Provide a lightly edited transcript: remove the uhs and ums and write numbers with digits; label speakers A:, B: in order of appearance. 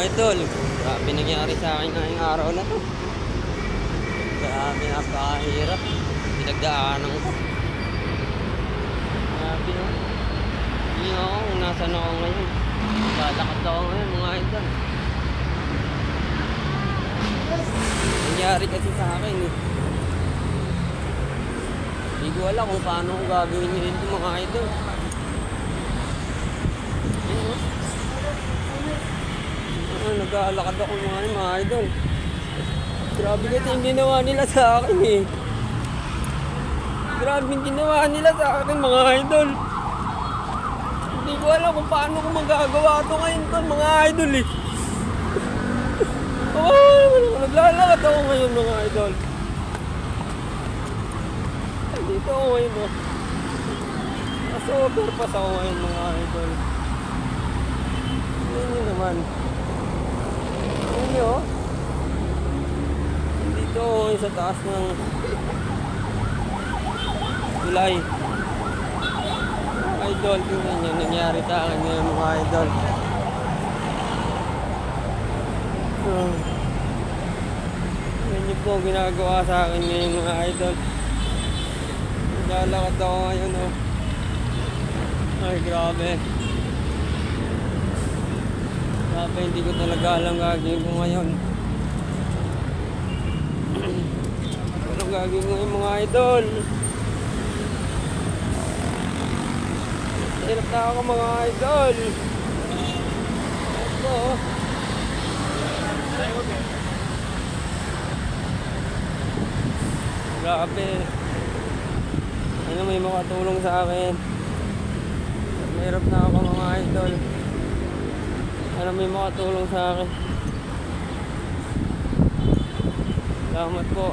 A: idol, grabe nangyari sa akin ngayong araw na to. Grabe, napakahirap. Pinagdaanan ko. Grabe no. Hindi ako kung nasan ako ngayon. Lalakad ako ngayon mga idol. Nangyari kasi sa akin eh. Hindi ko alam kung paano ko gagawin yun ito mga idol. Nag-aalakad ako mga idol. Grabe kasi yung ginawa nila sa akin eh. Grabe yung ginawa nila sa akin mga idol. Hindi ko alam kung paano ko magagawa ito ngayon to mga idol eh. Naglalakad ako ngayon mga idol. Dito ako ngayon oh. Nasa-overpass ako ngayon mga idol. Ano naman. Ano? Dito sa taas ng tulay. Idol, tingnan yung nangyari sa akin ngayon mga idol. Yan yung po ginagawa sa akin ngayon mga idol. Naglalakad ako ngayon oh. Ay grabe. Grabe, hindi ko talaga alam gagawin ko ngayon. Anong gagawin ko ngayon mga idol? Hirap na ako mga idol. Ito. Grabe. Ano may makatulong sa akin? Hirap na ako mga idol. Ano may makatulong sa akin? Salamat po.